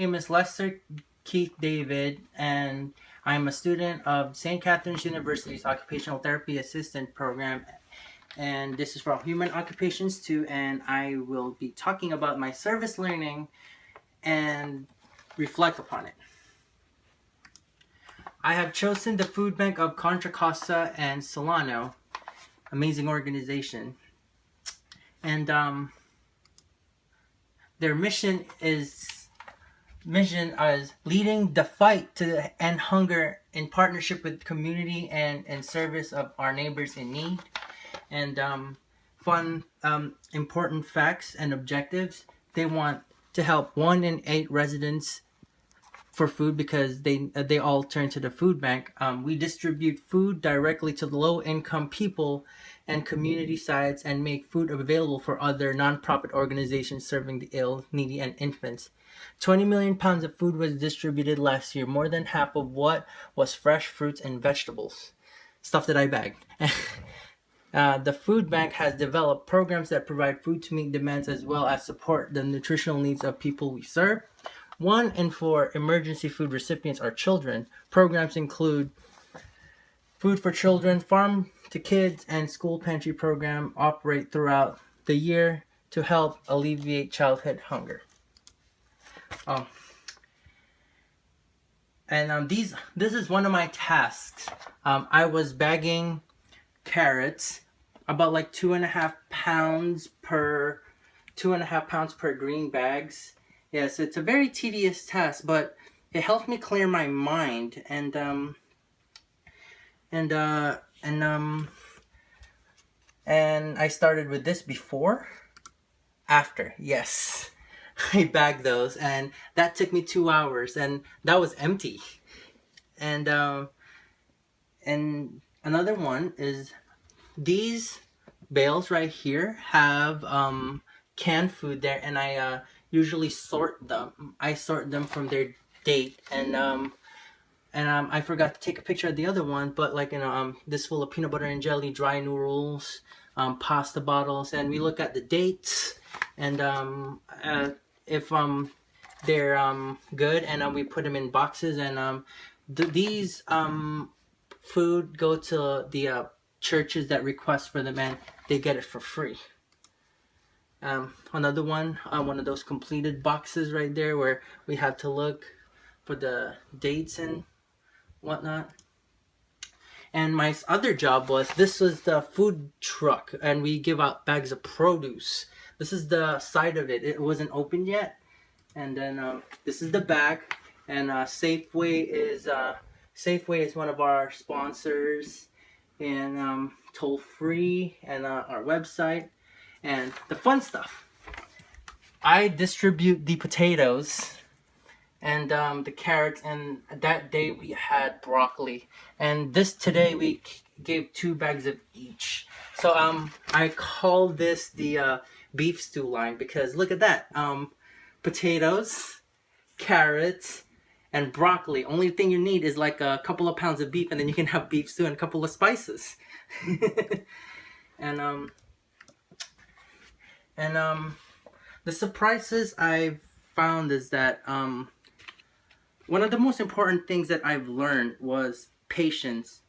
name is Lester Keith David, and I'm a student of St. Catherine's University's Occupational Therapy Assistant Program. And this is for Human Occupations too, and I will be talking about my service learning and reflect upon it. I have chosen the Food Bank of Contra Costa and Solano, amazing organization, and their mission as leading the fight to end hunger in partnership with community and in service of our neighbors in need. And fun, important facts and objectives. They want to help 1 in 8 residents for food because they all turn to the food bank. We distribute food directly to the low-income people and community sites and make food available for other nonprofit organizations serving the ill, needy, and infants. 20 million pounds of food was distributed last year, more than half of what was fresh fruits and vegetables. Stuff that I bagged. The food bank has developed programs that provide food to meet demands as well as support the nutritional needs of people we serve. 1 in 4 emergency food recipients are children. Programs include Food for Children, Farm to Kids, and School Pantry program operate throughout the year to help alleviate childhood hunger. This is one of my tasks. I was bagging carrots, about like 2.5 pounds per 2.5 pounds per green bags. Yes, it's a very tedious task, but it helped me clear my mind and I started with this before, after, yes. I bagged those and that took me 2 hours and that was empty. And another one is these bales right here have canned food there, and I usually sort them. I sort them from their date, and I forgot to take a picture of the other one, but like this full of peanut butter and jelly, dry noodles, pasta bottles, and we look at the dates, and if they're good, and we put them in boxes, and these food go to the churches that request for them, and they get it for free. Another one of those completed boxes right there where we have to look for the dates and whatnot. And my other job was the food truck, and we give out bags of produce. This is the side of it. It wasn't opened yet, and then this is the back. And Safeway is one of our sponsors, and toll free, and our website. And the fun stuff, I distribute the potatoes and the carrots, and that day we had broccoli, and today we gave 2 bags of each. So I call this the beef stew line, because look at that, potatoes, carrots, and broccoli. Only thing you need is like a couple of pounds of beef, and then you can have beef stew and a couple of spices. And the surprises I've found is that one of the most important things that I've learned was patience.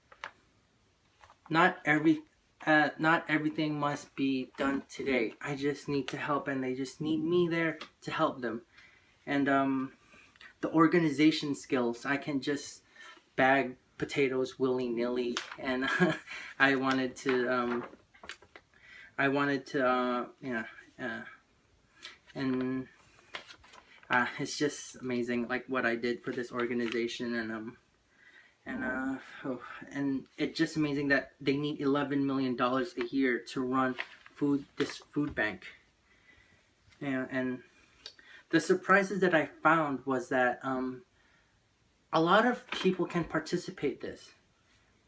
Not everything must be done today. I just need to help, and they just need me there to help them. And the organization skills, I can just bag potatoes willy-nilly, and I wanted to it's just amazing, like what I did for this organization, and it's just amazing that they need $11 million a year to run this food bank. And the surprises that I found was that a lot of people can participate this.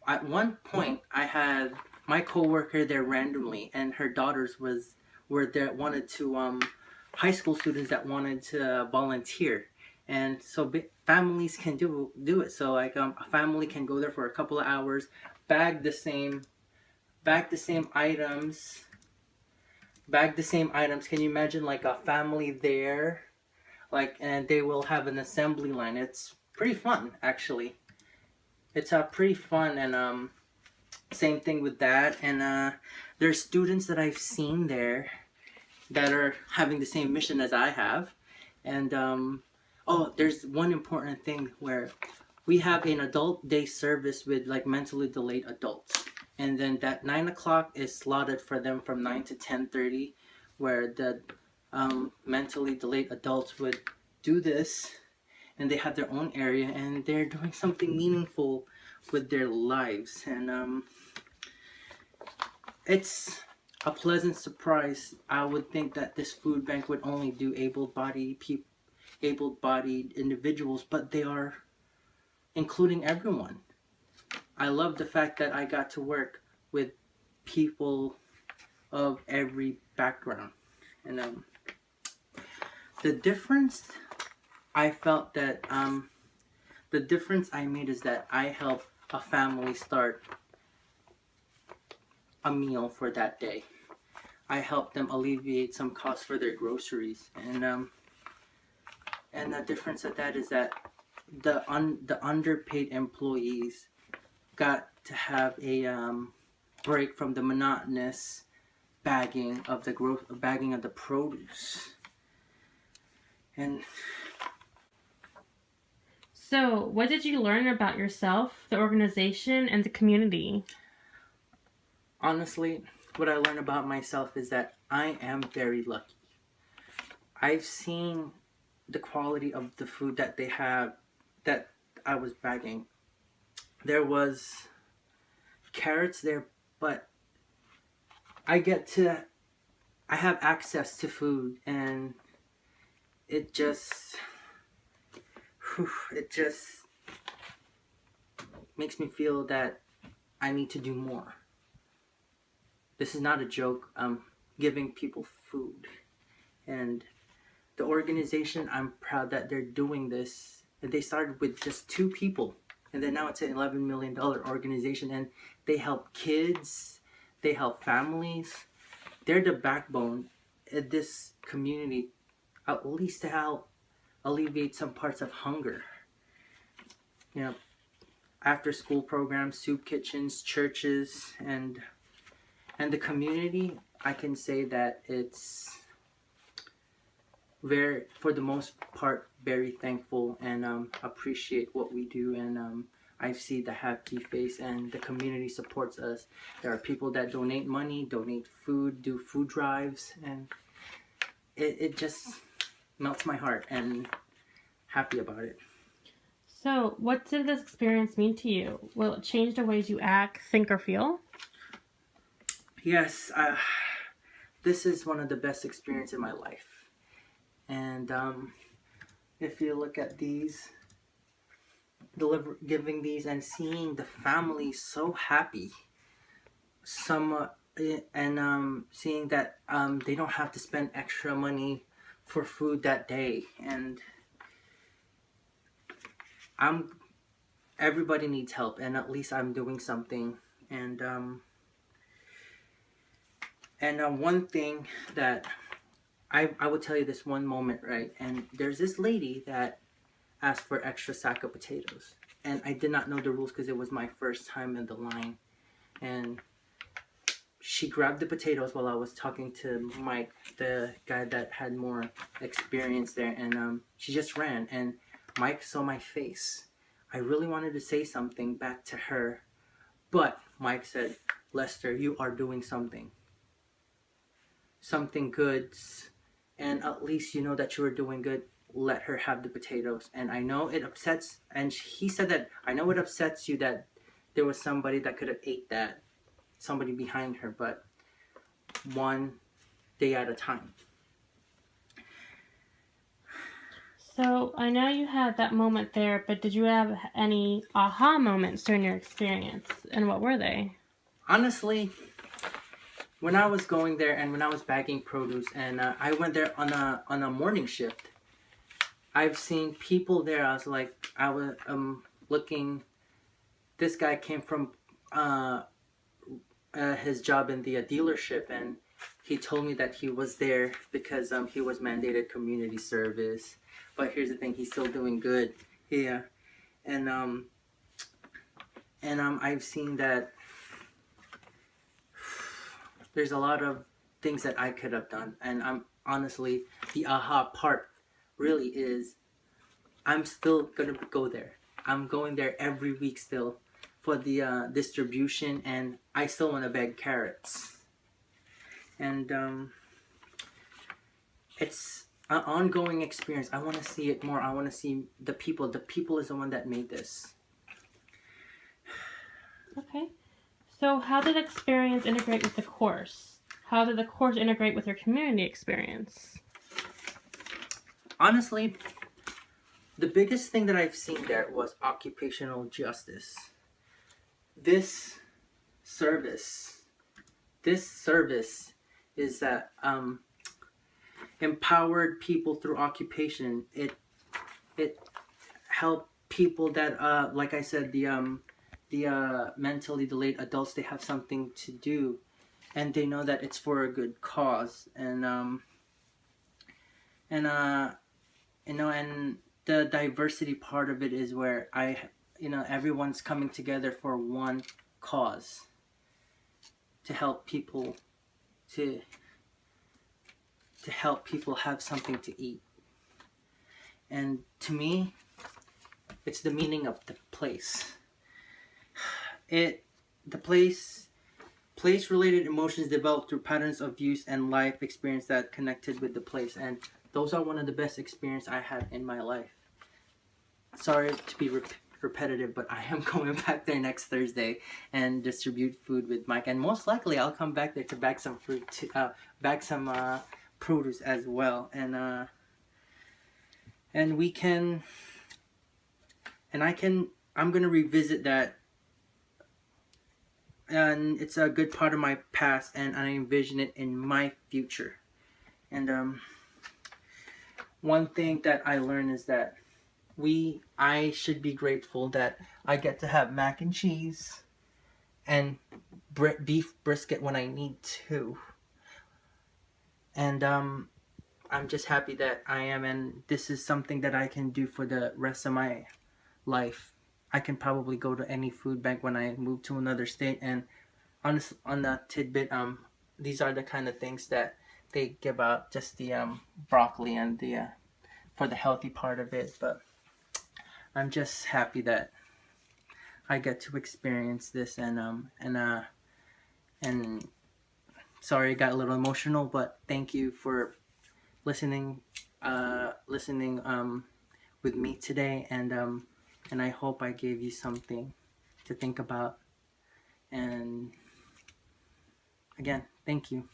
At one point, I had my coworker there randomly, and her daughters were there, wanted to high school students that wanted to volunteer, and so families can do it. So like a family can go there for a couple of hours, bag the same items. Can you imagine like a family there like, and they will have an assembly line. It's pretty fun, actually. It's pretty fun, and same thing with that. And there's students that I've seen there that are having the same mission as I have. And oh, there's one important thing where we have an adult day service with like mentally delayed adults, and then that 9 o'clock is slotted for them from 9 to 10:30, where the mentally delayed adults would do this, and they have their own area, and they're doing something meaningful with their lives. And it's a pleasant surprise. I would think that this food bank would only do able-bodied individuals, but they are including everyone. I love the fact that I got to work with people of every background. And the difference I felt that the difference I made is that I helped a family start a meal for that day. I helped them alleviate some costs for their groceries, and the difference of that is that the underpaid employees got to have a break from the monotonous bagging of the produce. And So, what did you learn about yourself, the organization, and the community? honestly, what I learned about myself is that I am very lucky. I've seen the quality of the food that they have that I was bagging. There was carrots there, but I have access to food, and it just it just makes me feel that I need to do more. This is not a joke. I'm giving people food, and the organization, I'm proud that they're doing this. And they started with just 2 people, and then now it's an $11 million organization, and they help kids, they help families. They're the backbone of this community, at least to help alleviate some parts of hunger. You know, after school programs, soup kitchens, churches, and the community. I can say that it's very, for the most part, very thankful, and appreciate what we do. And I see the happy face, and the community supports us. There are people that donate money, donate food, do food drives, and it just melts my heart, and happy about it. So, what did this experience mean to you? Will it change the ways you act, think, or feel? Yes, this is one of the best experiences in my life. And if you look at these, giving these and seeing the family so happy, and seeing that they don't have to spend extra money for food that day, and everybody needs help, and at least I'm doing something. And one thing that I would tell you, this one moment, right? And there's this lady that asked for extra sack of potatoes, and I did not know the rules because it was my first time in the line. And she grabbed the potatoes while I was talking to Mike, the guy that had more experience there, and she just ran. And Mike saw my face. I really wanted to say something back to her, but Mike said, "Lester, you are doing something good, and at least you know that you are doing good. Let her have the potatoes." And I know it upsets, and he said that, "I know it upsets you that there was somebody that could have ate that, somebody behind her, but one day at a time." So, I know you had that moment there, but did you have any aha moments during your experience? And what were they? Honestly, when I was going there and when I was bagging produce, and I went there on a morning shift, I've seen people there. I was looking. This guy came from his job in the dealership, and he told me that he was there because he was mandated community service. But here's the thing, he's still doing good. Yeah. And I've seen that there's a lot of things that I could have done, and I'm honestly, the aha part really is I'm still gonna go there. I'm going there every week still for the distribution, and I still want to beg carrots. And it's an ongoing experience. I want to see it more. I want to see the people. The people is the one that made this. Okay. So, how did experience integrate with the course? How did the course integrate with your community experience? Honestly, the biggest thing that I've seen there was occupational justice. This service, this service is that empowered people through occupation. It helped people that like I said, the mentally delayed adults, they have something to do, and they know that it's for a good cause. And and the diversity part of it is where everyone's coming together for one cause, to help people, to help people have something to eat. And to me, it's the meaning of the place. The place related emotions developed through patterns of use and life experience that connected with the place, and those are one of the best experience I had in my life. Sorry to be repetitive, but I am going back there next Thursday and distribute food with Mike, and most likely I'll come back there to bag some fruit, bag some produce as well, and we can, and I'm gonna revisit that, and it's a good part of my past, and I envision it in my future. And one thing that I learned is that I should be grateful that I get to have mac and cheese and beef brisket when I need to. And I'm just happy that I am, and this is something that I can do for the rest of my life. I can probably go to any food bank when I move to another state. And on that tidbit, these are the kind of things that they give out, just the broccoli and the for the healthy part of it. But I'm just happy that I get to experience this, and sorry I got a little emotional, but thank you for listening with me today, and I hope I gave you something to think about. And again, thank you.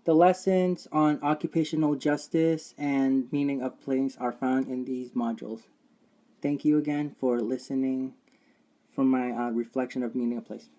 The lessons on occupational justice and meaning of place are found in these modules. Thank you again for listening for my reflection of meaning of place.